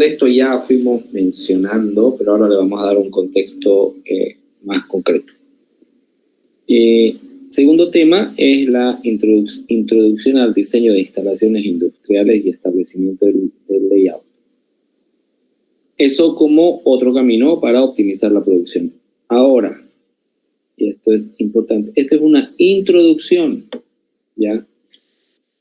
de esto ya fuimos mencionando, pero ahora le vamos a dar un contexto más concreto. Segundo tema es la introducción al diseño de instalaciones industriales y establecimiento del layout. Eso como otro camino para optimizar la producción. Ahora, y esto es importante, esto es una introducción, ¿ya?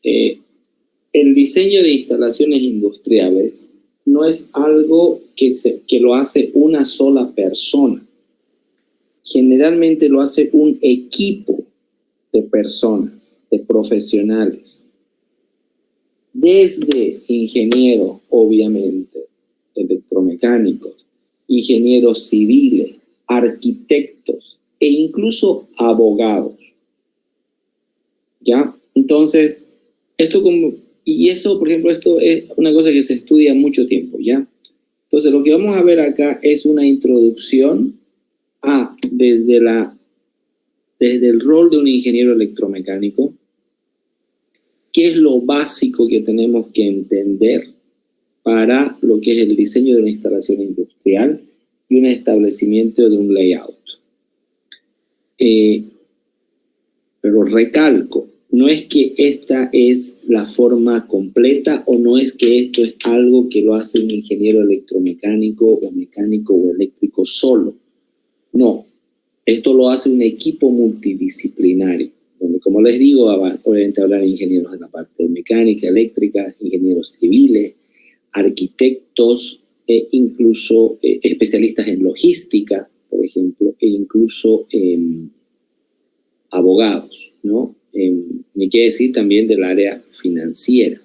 El diseño de instalaciones industriales no es algo que lo hace una sola persona. Generalmente lo hace un equipo de personas, de profesionales. Desde ingenieros, obviamente, electromecánicos, ingenieros civiles, arquitectos e incluso abogados. ¿Ya? Entonces, esto como... Y eso, por ejemplo, esto es una cosa que se estudia mucho tiempo, ¿ya? Entonces, lo que vamos a ver acá es una introducción desde el rol de un ingeniero electromecánico, qué es lo básico que tenemos que entender para lo que es el diseño de una instalación industrial y un establecimiento de un layout. Pero recalco, no es que esta es la forma completa o no es que esto es algo que lo hace un ingeniero electromecánico o mecánico o eléctrico solo. No, esto lo hace un equipo multidisciplinario, donde, como les digo, obviamente hablar de ingenieros de la parte mecánica, eléctrica, ingenieros civiles, arquitectos, incluso especialistas en logística, por ejemplo, e incluso abogados, ¿no? Ni qué decir también del área financiera.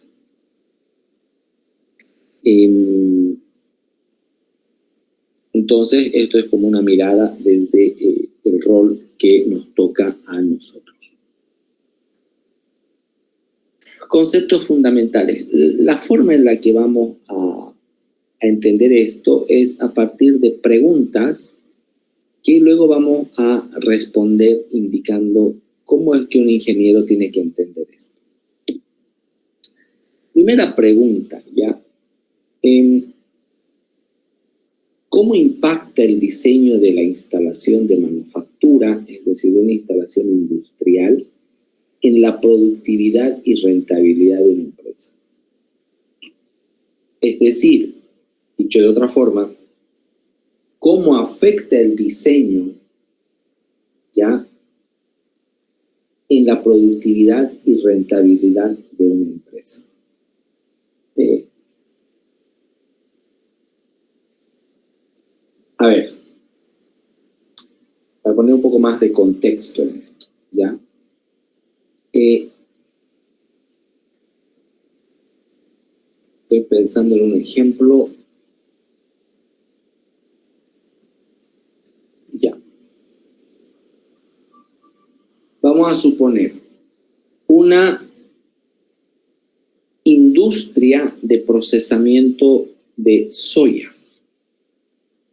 Entonces, esto es como una mirada desde el rol que nos toca a nosotros. Conceptos fundamentales. La forma en la que vamos a entender esto es a partir de preguntas que luego vamos a responder indicando cómo es que un ingeniero tiene que entender esto. Primera pregunta, ¿ya? ¿Cómo impacta el diseño de la instalación de manufactura, es decir, de una instalación industrial, en la productividad y rentabilidad de una empresa? Es decir, dicho de otra forma, ¿cómo afecta el diseño, ya, en la productividad y rentabilidad de una empresa? A ver, para poner un poco más de contexto en esto, ¿ya? Estoy pensando en un ejemplo. Ya. Vamos a suponer una industria de procesamiento de soya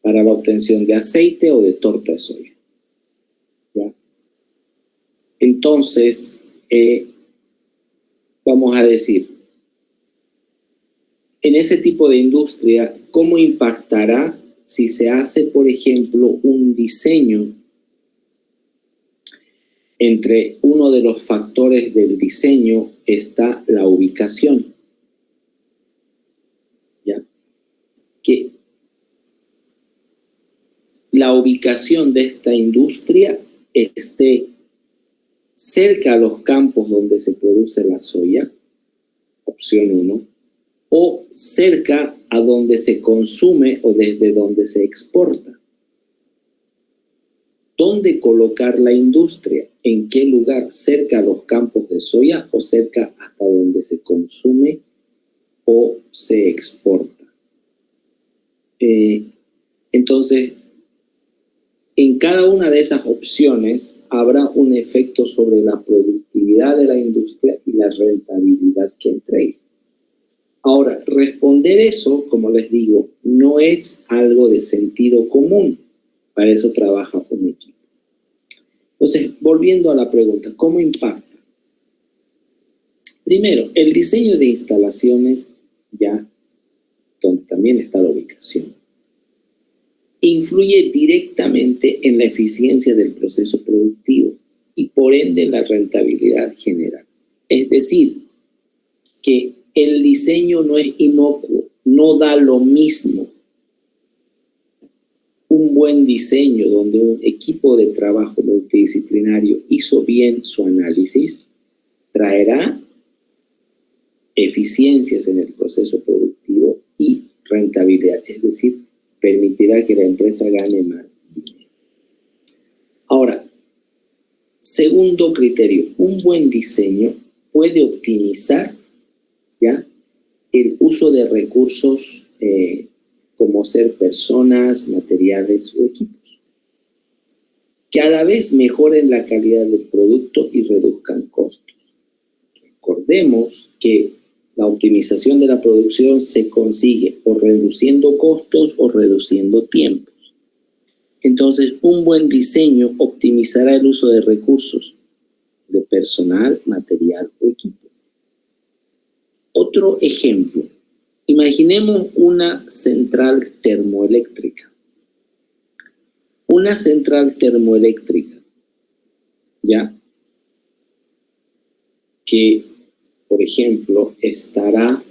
para la obtención de aceite o de torta de soya. ¿Ya? Entonces, vamos a decir, en ese tipo de industria, ¿cómo impactará si se hace, por ejemplo, un diseño? Entre uno de los factores del diseño está la ubicación. ¿Ya? Que la ubicación de esta industria esté cerca a los campos donde se produce la soya, opción 1, o cerca a donde se consume o desde donde se exporta. ¿Dónde colocar la industria? ¿En qué lugar? ¿Cerca a los campos de soya o cerca hasta donde se consume o se exporta? Entonces, en cada una de esas opciones habrá un efecto sobre la productividad de la industria y la rentabilidad que entregue. Ahora, responder eso, como les digo, no es algo de sentido común. Para eso trabaja un equipo. Entonces, volviendo a la pregunta, ¿cómo impacta? Primero, el diseño de instalaciones ya donde también está la ubicación, influye directamente en la eficiencia del proceso productivo y por ende en la rentabilidad general. Es decir, que el diseño no es inocuo, no da lo mismo. Un buen diseño donde un equipo de trabajo multidisciplinario hizo bien su análisis traerá eficiencias en el proceso productivo y rentabilidad, es decir, permitirá que la empresa gane más dinero. Ahora, segundo criterio, un buen diseño puede optimizar ¿ya? El uso de recursos como ser personas, materiales o equipos, que a la vez mejoren la calidad del producto y reduzcan costos. Recordemos que la optimización de la producción se consigue o reduciendo costos o reduciendo tiempos. Entonces, un buen diseño optimizará el uso de recursos, de personal, material o equipo. Otro ejemplo, imaginemos una central termoeléctrica. Una central termoeléctrica, ¿ya? Que, por ejemplo, estará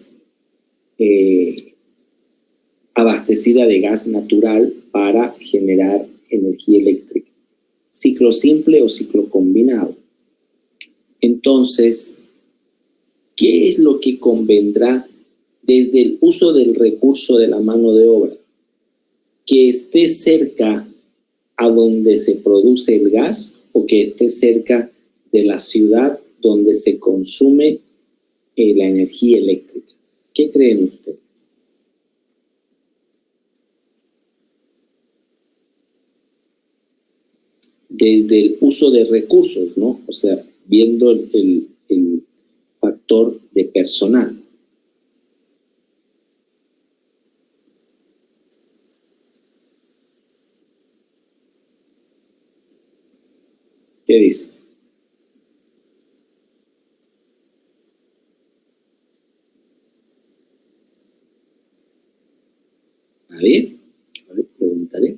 abastecida de gas natural para generar energía eléctrica. Ciclo simple o ciclo combinado. Entonces, ¿qué es lo que convendrá desde el uso del recurso de la mano de obra? Que esté cerca a donde se produce el gas o que esté cerca de la ciudad donde se consume la energía eléctrica. ¿Qué creen ustedes? Desde el uso de recursos, ¿no? O sea, viendo el factor de personal. ¿Qué dice? A ver, preguntaré.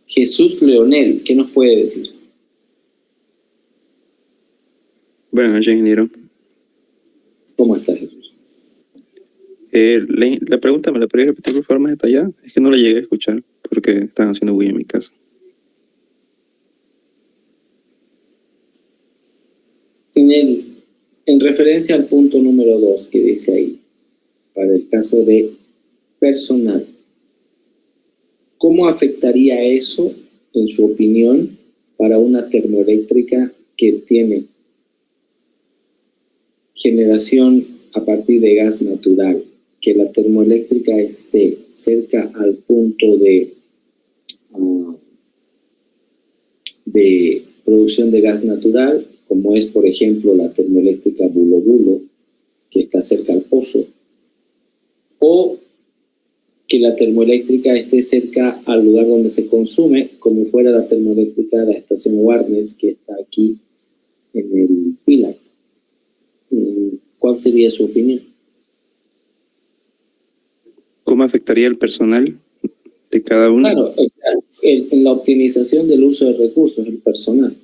Jesús Leonel, ¿qué nos puede decir? Buenas noches, ingeniero. ¿Cómo está, Jesús? La pregunta, ¿me la podría repetir por favor más detallada? Es que no la llegué a escuchar porque están haciendo bulla en mi casa. En referencia al punto número 2 que dice ahí, para el caso de personal, ¿cómo afectaría eso, en su opinión, para una termoeléctrica que tiene generación a partir de gas natural? Que la termoeléctrica esté cerca al punto de producción de gas natural, como es, por ejemplo, la termoeléctrica Bulo Bulo, que está cerca al pozo, o que la termoeléctrica esté cerca al lugar donde se consume, como fuera la termoeléctrica de la estación Warnes, que está aquí en el Pilar. ¿Cuál sería su opinión? ¿Cómo afectaría el personal de cada uno? Claro, o sea, en la optimización del uso de recursos, el personal.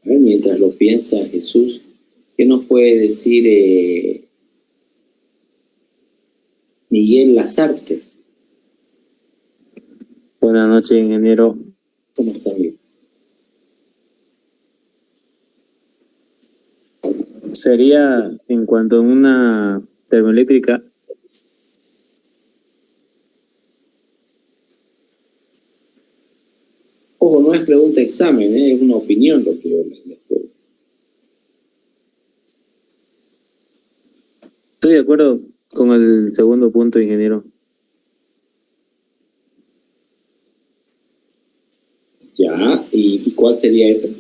A ver, mientras lo piensa Jesús, ¿qué nos puede decir Miguel Lazarte? Buenas noches, ingeniero. ¿Cómo está, Miguel? Sería en cuanto a una termoeléctrica, Ojo, no es pregunta examen, es una opinión lo que yo les doy. Estoy de acuerdo con el segundo punto, ingeniero. Ya, ¿y cuál sería ese?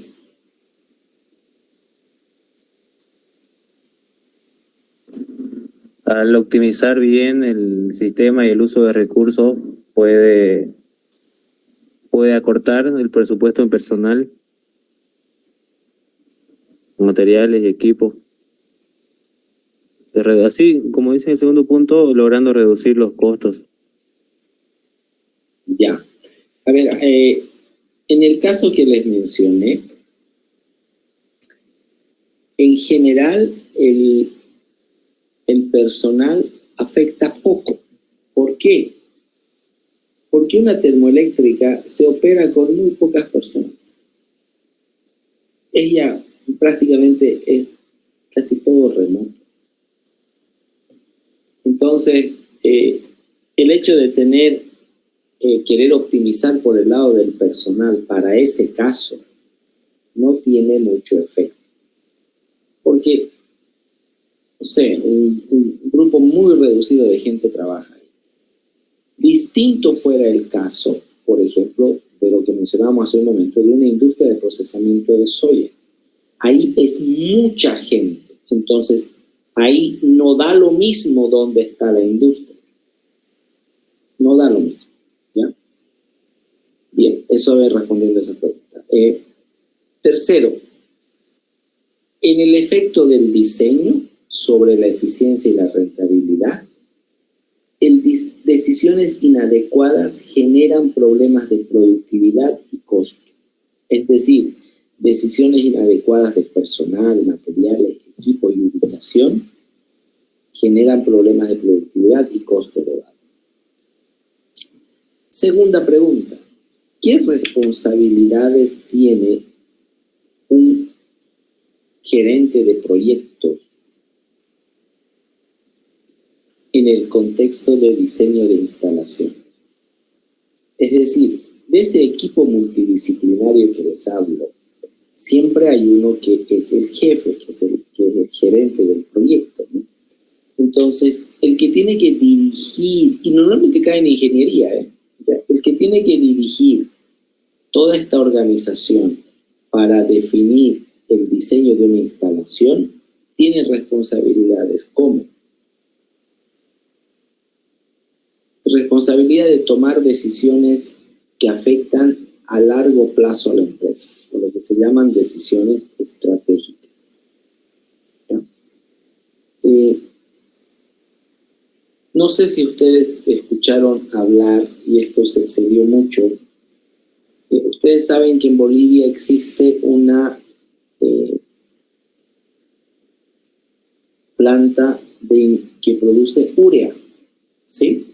Al optimizar bien el sistema y el uso de recursos, puede acortar el presupuesto en personal, materiales y equipos. Así, como dice el segundo punto, logrando reducir los costos. Ya. A ver, en el caso que les mencioné, en general el personal afecta poco. ¿Por qué? Porque una termoeléctrica se opera con muy pocas personas. Ella prácticamente es casi todo remoto. Entonces, el hecho de querer optimizar por el lado del personal para ese caso no tiene mucho efecto. Porque, no sé, un grupo muy reducido de gente trabaja ahí. Distinto fuera el caso, por ejemplo, de lo que mencionábamos hace un momento, de una industria de procesamiento de soya. Ahí es mucha gente. Entonces, ahí no da lo mismo dónde está la industria. No da lo mismo. ¿Ya? Bien, eso va respondiendo a esa pregunta. Tercero, en el efecto del diseño sobre la eficiencia y la rentabilidad, decisiones inadecuadas generan problemas de productividad y costo. Es decir, decisiones inadecuadas de personal, materiales, equipo y ubicación generan problemas de productividad y costo elevado. Segunda pregunta, ¿qué responsabilidades tiene un gerente de proyectos en el contexto de diseño de instalaciones? Es decir, de ese equipo multidisciplinario que les hablo, siempre hay uno que es el jefe, que es el gerente del proyecto, ¿no? Entonces, el que tiene que dirigir, y normalmente cae en ingeniería, ¿ya? El que tiene que dirigir toda esta organización para definir el diseño de una instalación, tiene responsabilidades como responsabilidad de tomar decisiones que afectan a largo plazo a la empresa, o lo que se llaman decisiones estratégicas. No sé si ustedes escucharon hablar, y esto se dio mucho, ustedes saben que en Bolivia existe una planta que produce urea, ¿sí?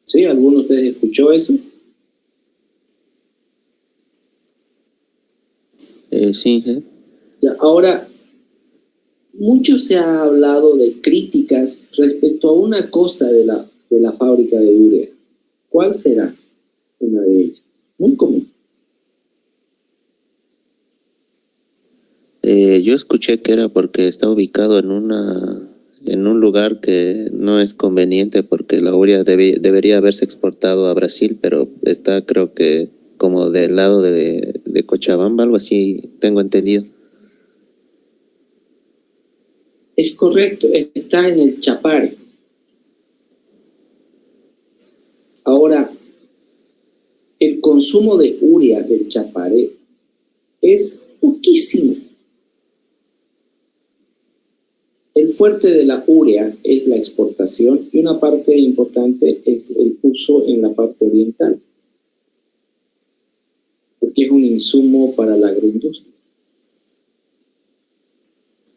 ¿Sí? ¿Alguno de ustedes escuchó eso? Sí, ¿eh? Ya, ahora, mucho se ha hablado de críticas respecto a una cosa de la fábrica de urea. ¿Cuál será una de ellas? Muy común. Yo escuché que era porque está ubicado en un lugar que no es conveniente porque la urea debería haberse exportado a Brasil, pero está creo que como del lado de Cochabamba, algo así tengo entendido. Es correcto, está en el Chapare. Ahora, el consumo de urea del Chapare es poquísimo. El fuerte de la urea es la exportación y una parte importante es el uso en la parte oriental, porque es un insumo para la agroindustria.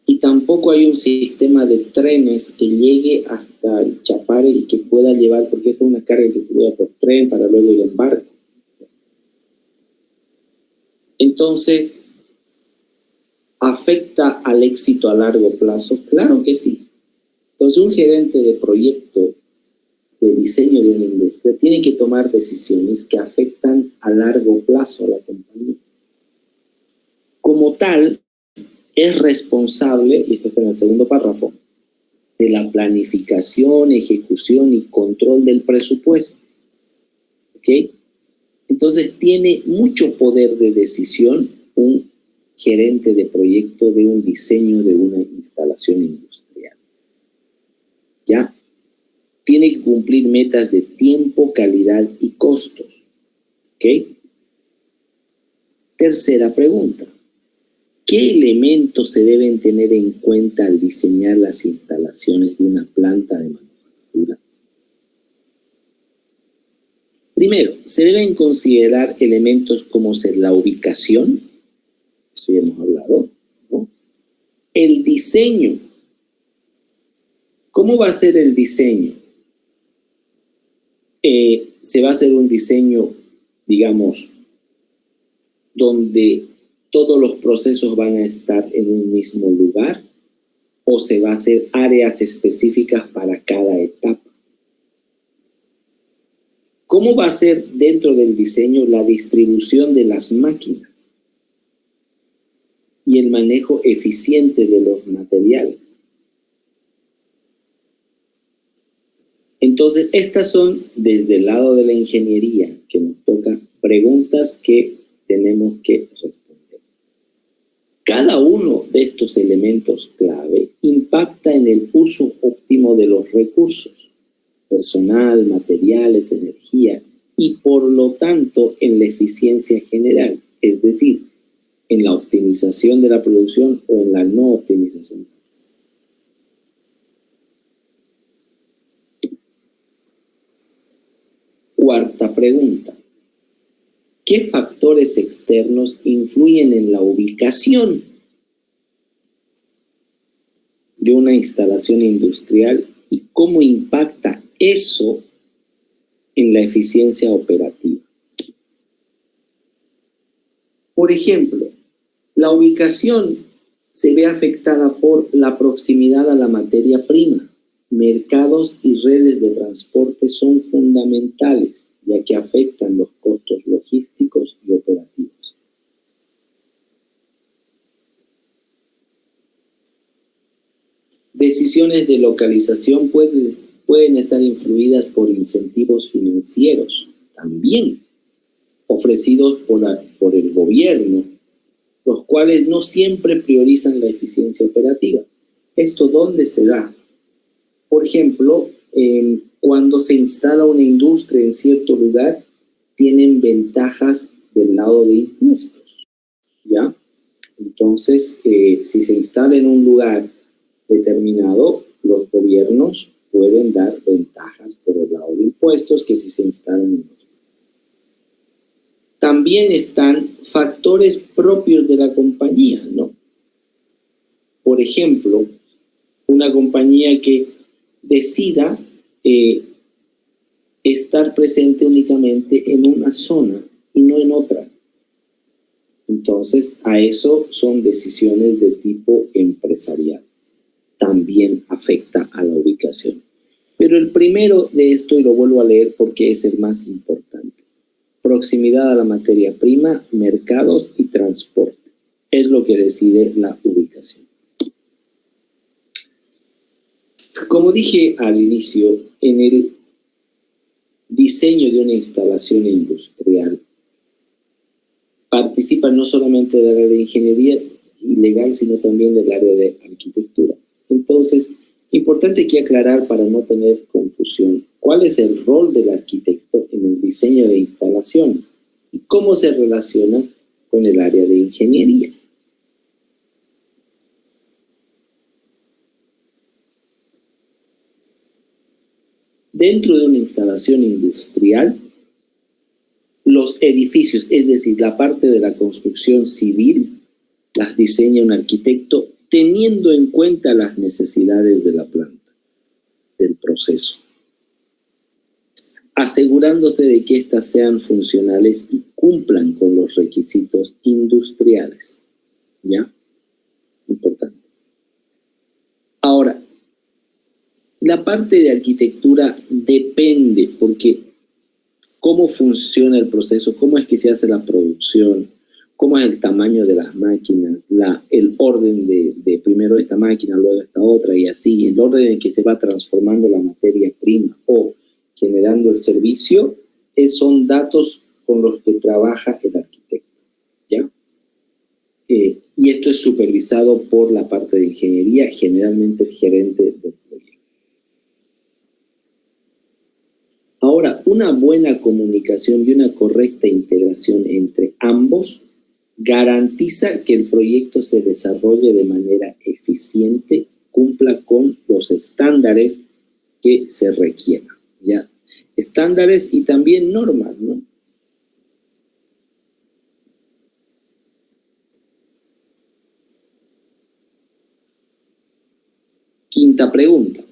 Y tampoco hay un sistema de trenes que llegue hasta el Chapare y que pueda llevar, porque es una carga que se lleva por tren para luego ir en barco. Entonces, ¿afecta al éxito a largo plazo? Claro que sí. Entonces, un gerente de proyecto de diseño de una industria tiene que tomar decisiones que afectan a largo plazo a la compañía. Como tal, es responsable, y esto está en el segundo párrafo, de la planificación, ejecución y control del presupuesto. ¿Ok? Entonces tiene mucho poder de decisión un gerente de proyecto de un diseño de una instalación industrial. ¿Ya? Tiene que cumplir metas de tiempo, calidad y costos. ¿Ok? Tercera pregunta. ¿Qué elementos se deben tener en cuenta al diseñar las instalaciones de una planta de manufactura? Primero, se deben considerar elementos como ser la ubicación, eso ya hemos hablado, ¿no? El diseño. ¿Cómo va a ser el diseño? Se va a hacer un diseño, digamos, donde todos los procesos van a estar en un mismo lugar, o se va a hacer áreas específicas para cada etapa. ¿Cómo va a ser dentro del diseño la distribución de las máquinas y el manejo eficiente de los materiales? Entonces, estas son, desde el lado de la ingeniería, que nos toca, preguntas que tenemos que responder. Cada uno de estos elementos clave impacta en el uso óptimo de los recursos, personal, materiales, energía, y por lo tanto en la eficiencia general, es decir, en la optimización de la producción o en la no optimización. Cuarta pregunta. ¿Qué factores externos influyen en la ubicación de una instalación industrial y cómo impacta eso en la eficiencia operativa? Por ejemplo, la ubicación se ve afectada por la proximidad a la materia prima. Mercados y redes de transporte son fundamentales, ya que afectan los costos logísticos y operativos. Decisiones de localización pueden estar influidas por incentivos financieros, también ofrecidos por el gobierno, los cuales no siempre priorizan la eficiencia operativa. ¿Esto dónde se da? Por ejemplo, cuando se instala una industria en cierto lugar, tienen ventajas del lado de impuestos, ¿ya? Entonces, si se instala en un lugar determinado, los gobiernos pueden dar ventajas por el lado de impuestos que si se instalan en otro. También están factores propios de la compañía, ¿no? Por ejemplo, una compañía que decida estar presente únicamente en una zona y no en otra. Entonces, a eso son decisiones de tipo empresarial. También afecta a la ubicación. Pero el primero de esto, y lo vuelvo a leer porque es el más importante: proximidad a la materia prima, mercados y transporte. Es lo que decide la ubicación. Como dije al inicio, en el diseño de una instalación industrial participa no solamente del área de ingeniería y legal, sino también del área de arquitectura. Entonces, importante aquí aclarar para no tener confusión, ¿cuál es el rol del arquitecto en el diseño de instalaciones y cómo se relaciona con el área de ingeniería? Dentro de una instalación industrial, los edificios, es decir, la parte de la construcción civil, las diseña un arquitecto teniendo en cuenta las necesidades de la planta, del proceso, asegurándose de que éstas sean funcionales y cumplan con los requisitos industriales. ¿Ya? Importante. Ahora, La parte de arquitectura depende, porque cómo funciona el proceso, cómo es que se hace la producción, cómo es el tamaño de las máquinas, el orden de primero esta máquina, luego esta otra, y así, el orden en que se va transformando la materia prima o generando el servicio, son datos con los que trabaja el arquitecto, ¿ya? Y esto es supervisado por la parte de ingeniería, generalmente el gerente del proyecto. Ahora, una buena comunicación y una correcta integración entre ambos garantiza que el proyecto se desarrolle de manera eficiente, cumpla con los estándares que se requieran, ¿ya? Estándares y también normas, ¿no? Quinta pregunta.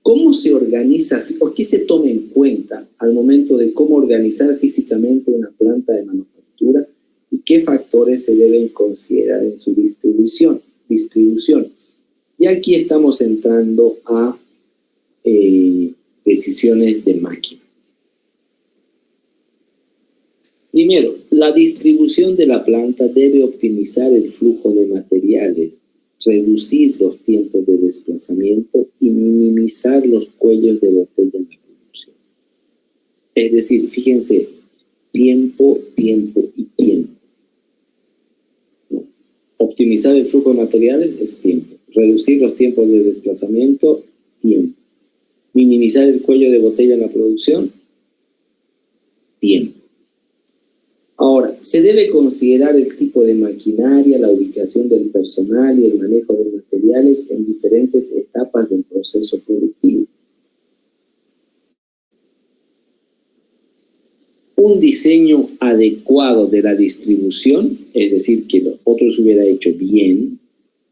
¿Cómo se organiza o qué se toma en cuenta al momento de cómo organizar físicamente una planta de manufactura y qué factores se deben considerar en su distribución? Y aquí estamos entrando a decisiones de máquina. Primero, la distribución de la planta debe optimizar el flujo de materiales, reducir los tiempos de desplazamiento y minimizar los cuellos de botella en la producción. Es decir, fíjense, tiempo y tiempo. ¿No? Optimizar el flujo de materiales es tiempo. Reducir los tiempos de desplazamiento, tiempo. Minimizar el cuello de botella en la producción, tiempo. Ahora, se debe considerar el tipo de maquinaria, la ubicación del personal y el manejo de materiales en diferentes etapas del proceso productivo. Un diseño adecuado de la distribución, es decir, que lo otro se hubiera hecho bien,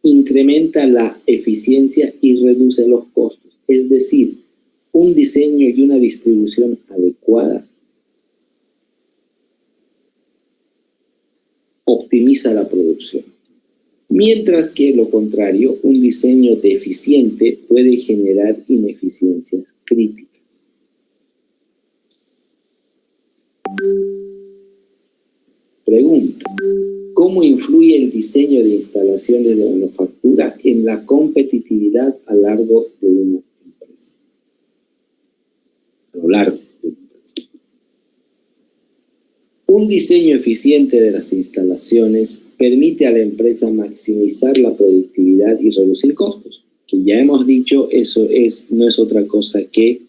incrementa la eficiencia y reduce los costos. Es decir, un diseño y una distribución adecuada optimiza la producción. Mientras que lo contrario, un diseño deficiente puede generar ineficiencias críticas. Pregunta: ¿cómo influye el diseño de instalaciones de manufactura en la competitividad a largo de una empresa? A lo largo de una empresa. Un diseño eficiente de las instalaciones permite a la empresa maximizar la productividad y reducir costos, que ya hemos dicho, eso no es otra cosa que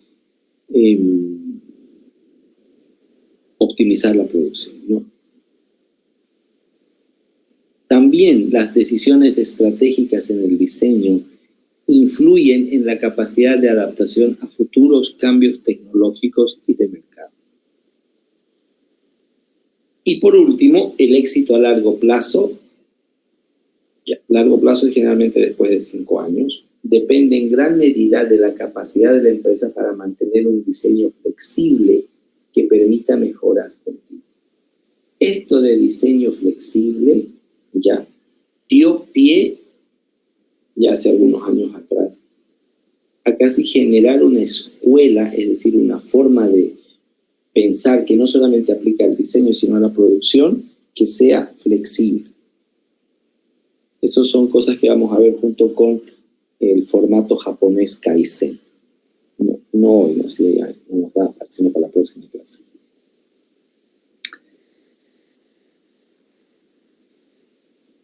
optimizar la producción, ¿no? También las decisiones estratégicas en el diseño influyen en la capacidad de adaptación a futuros cambios tecnológicos y de mercado. Y por último, el éxito a largo plazo. Largo plazo es generalmente después de 5 años. Depende en gran medida de la capacidad de la empresa para mantener un diseño flexible que permita mejoras continuas. Esto de diseño flexible ya dio pie, ya hace algunos años atrás, a casi generar una escuela, es decir, una forma de pensar que no solamente aplica al diseño, sino a la producción, que sea flexible. Esas son cosas que vamos a ver junto con el formato japonés Kaizen. No hoy, no, nos da, sino para la próxima clase.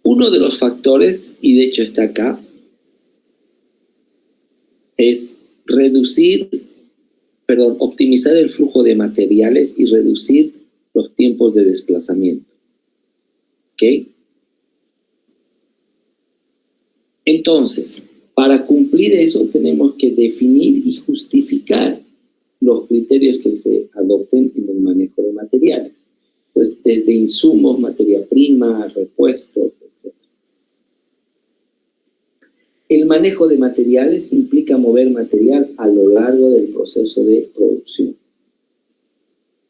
Uno de los factores, y de hecho está acá, es optimizar el flujo de materiales y reducir los tiempos de desplazamiento. ¿Ok? Entonces, para cumplir eso tenemos que definir y justificar los criterios que se adopten en el manejo de materiales. Pues desde insumos, materia prima, repuestos, etc. El manejo de materiales implica mover material a lo largo del proceso de producción.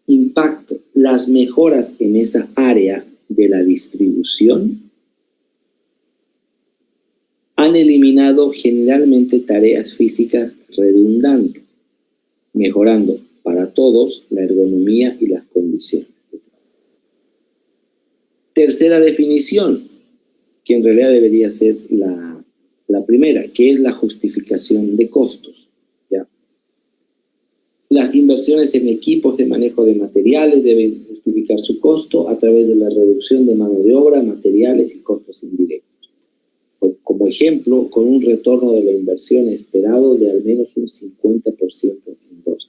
Impacto: las mejoras en esa área de la distribución han han eliminado generalmente tareas físicas redundantes, mejorando para todos la ergonomía y las condiciones. Tercera definición, que en realidad debería ser la primera, que es la justificación de costos, ¿ya? Las inversiones en equipos de manejo de materiales deben justificar su costo a través de la reducción de mano de obra, materiales y costos indirectos. Como ejemplo, con un retorno de la inversión esperado de al menos un 50% en 2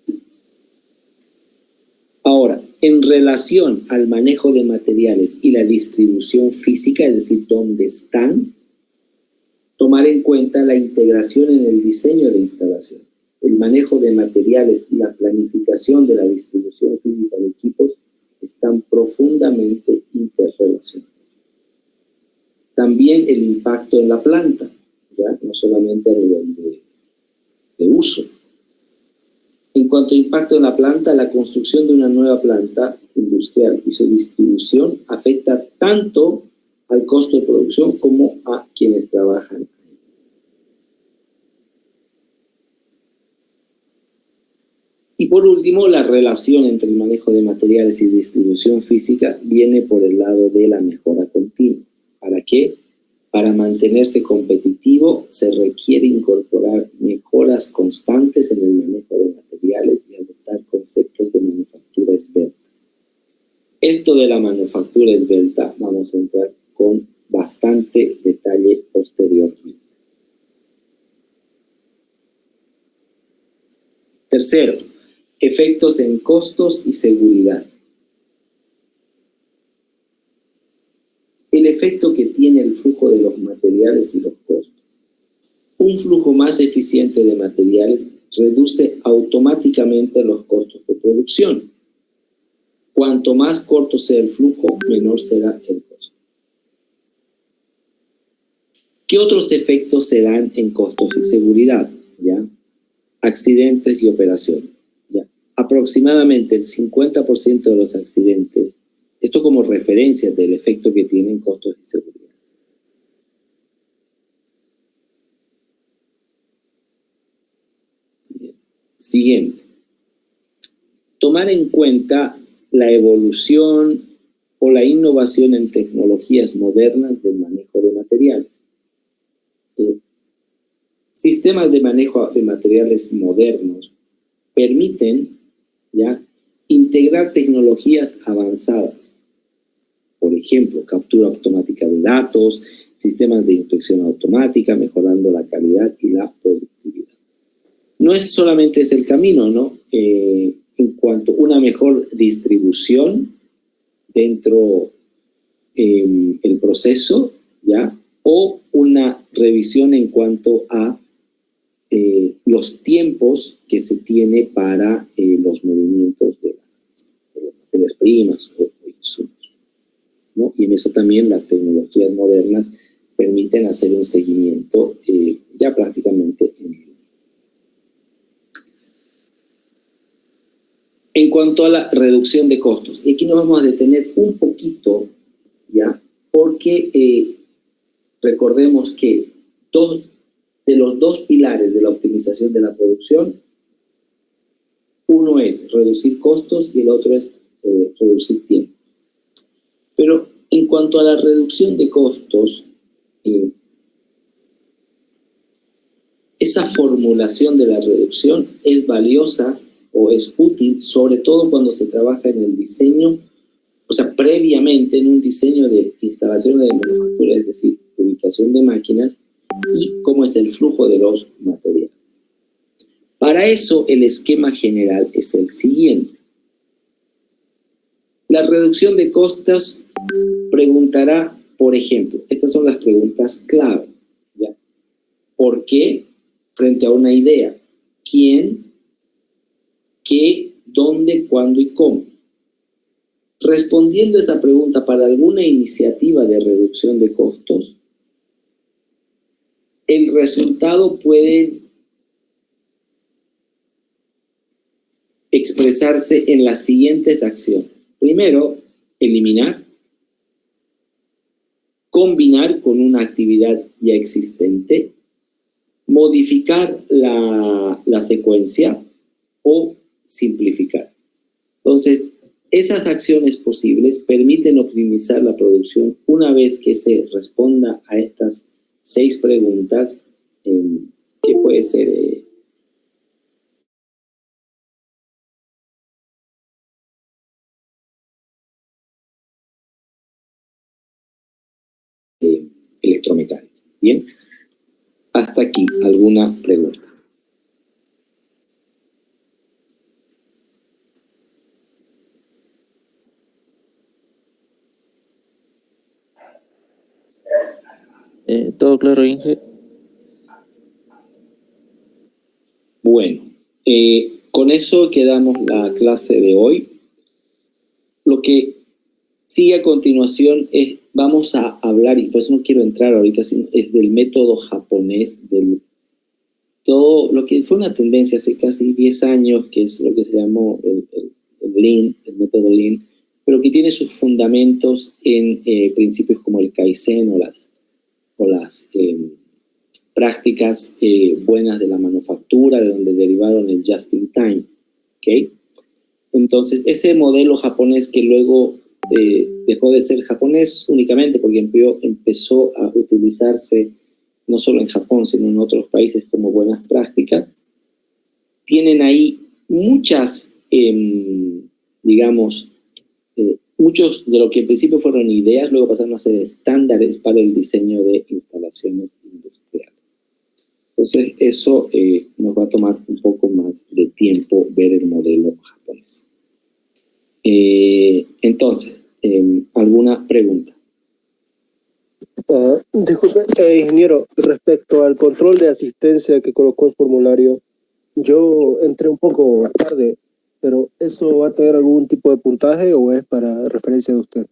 años. Ahora, en relación al manejo de materiales y la distribución física, es decir, dónde están, tomar en cuenta la integración en el diseño de instalaciones, el manejo de materiales y la planificación de la distribución física de equipos están profundamente interrelacionados. También el impacto en la planta, ¿ya? No solamente a nivel de uso. En cuanto a impacto en la planta, la construcción de una nueva planta industrial y su distribución afecta tanto al costo de producción como a quienes trabajan. Y por último, la relación entre el manejo de materiales y distribución física viene por el lado de la mejora continua. ¿Para qué? Para mantenerse competitivo se requiere incorporar mejoras constantes en el manejo de materiales y adoptar conceptos de manufactura esbelta. Esto de la manufactura esbelta vamos a entrar con bastante detalle posteriormente. Tercero, efectos en costos y seguridad. El efecto que tiene el flujo de los materiales y los costos. Un flujo más eficiente de materiales reduce automáticamente los costos de producción. Cuanto más corto sea el flujo, menor será el costo. ¿Qué otros efectos se dan en costos y seguridad? ¿Ya? Accidentes y operaciones. ¿Ya? Aproximadamente el 50% de los accidentes, esto como referencia del efecto que tienen costos y seguridad. Bien. Siguiente. Tomar en cuenta la evolución o la innovación en tecnologías modernas del manejo de materiales. Sistemas de manejo de materiales modernos permiten, ¿ya?, integrar tecnologías avanzadas. Por ejemplo, captura automática de datos, sistemas de inspección automática, mejorando la calidad y la productividad. No es solamente ese el camino, ¿no? En cuanto a una mejor distribución dentro del proceso, ¿ya? O una revisión en cuanto a los tiempos que se tiene para los movimientos de las materias primas o insumos, ¿no? Y en eso también las tecnologías modernas permiten hacer un seguimiento ya prácticamente en cuanto a la reducción de costos. Y aquí nos vamos a detener un poquito, ¿ya? Porque recordemos que de los dos pilares de la optimización de la producción, uno es reducir costos y el otro es reducir tiempo. Pero en cuanto a la reducción de costos, esa formulación de la reducción es valiosa o es útil, sobre todo cuando se trabaja en el diseño, o sea, previamente en un diseño de instalaciones de manufactura, es decir, ubicación de máquinas y cómo es el flujo de los materiales. Para eso, el esquema general es el siguiente. La reducción de costos preguntará, por ejemplo, estas son las preguntas clave, ¿ya? ¿Por qué? Frente a una idea. ¿Quién? ¿Qué? ¿Dónde? ¿Cuándo? ¿Y cómo? Respondiendo a esa pregunta para alguna iniciativa de reducción de costos, el resultado puede expresarse en las siguientes acciones. Primero, eliminar. combinar con una actividad ya existente, modificar la secuencia o simplificar. Entonces, esas acciones posibles permiten optimizar la producción una vez que se responda a estas 6 preguntas, que puede ser electromecánica. Bien, hasta aquí, ¿alguna pregunta? ¿Todo claro, Inge? Bueno, con eso quedamos la clase de hoy. Lo que sigue a continuación es, vamos a hablar, y por eso no quiero entrar ahorita, es del método japonés, todo lo que fue una tendencia hace casi 10 años, que es lo que se llamó el Lean, el método Lean, pero que tiene sus fundamentos en principios como el Kaizen o las prácticas buenas de la manufactura, de donde derivaron el Just in Time. ¿Okay? Entonces, ese modelo japonés que luego dejó de ser japonés únicamente porque empezó a utilizarse no solo en Japón, sino en otros países como buenas prácticas, tienen ahí muchas, muchos de lo que en principio fueron ideas, luego pasaron a ser estándares para el diseño de instalaciones industriales. Entonces, eso nos va a tomar un poco más de tiempo ver el modelo japonés. Entonces, ¿alguna pregunta? Disculpe, ingeniero, respecto al control de asistencia que colocó el formulario, yo entré un poco tarde, pero ¿eso va a tener algún tipo de puntaje o es para referencia de usted?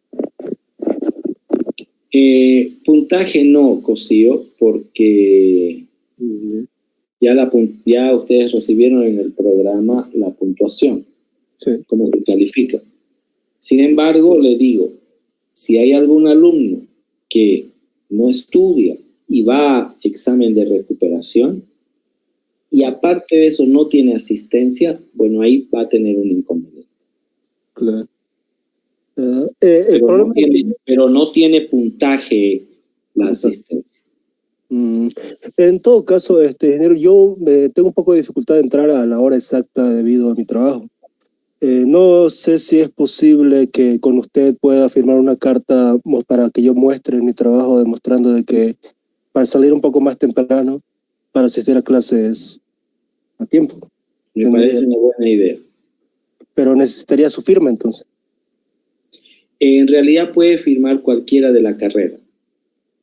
Puntaje no, Cosío, porque ya ustedes recibieron en el programa la puntuación, sí. Cómo se califica. Sin embargo, le digo, si hay algún alumno que no estudia y va a examen de recuperación y aparte de eso no tiene asistencia, bueno, ahí va a tener un inconveniente. Claro. Pero no tiene puntaje la asistencia. En todo caso, ingeniero, yo tengo un poco de dificultad de entrar a la hora exacta debido a mi trabajo. No sé si es posible que con usted pueda firmar una carta para que yo muestre mi trabajo demostrando de que para salir un poco más temprano para asistir a clases a tiempo. Me parece una buena idea. Pero necesitaría su firma entonces. En realidad puede firmar cualquiera de la carrera.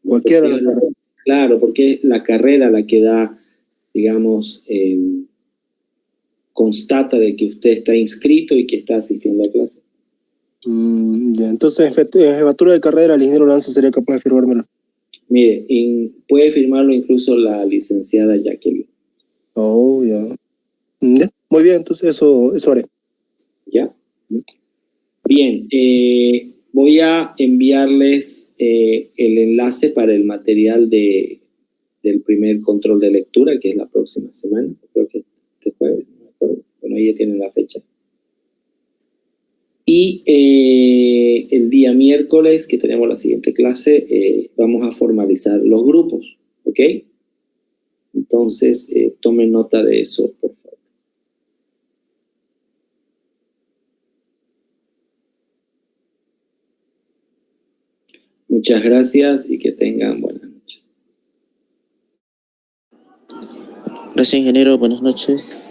Cualquiera de la carrera. Claro, porque es la carrera la que da, digamos, constata de que usted está inscrito y que está asistiendo a clase. Ya. Entonces, en jefatura de carrera, el ingeniero Lanza sería capaz de firmármelo. Mire, puede firmarlo incluso la licenciada Jacqueline. Oh, ya. Ya. Muy bien, entonces eso haré. ¿Ya? Bien, voy a enviarles el enlace para el material del primer control de lectura, que es la próxima semana. Creo que este jueves, no me acuerdo. Bueno, ahí ya tienen la fecha. Y el día miércoles, que tenemos la siguiente clase, vamos a formalizar los grupos, ¿ok? Entonces, tomen nota de eso, por favor. Muchas gracias y que tengan buenas noches. Gracias, ingeniero. Buenas noches.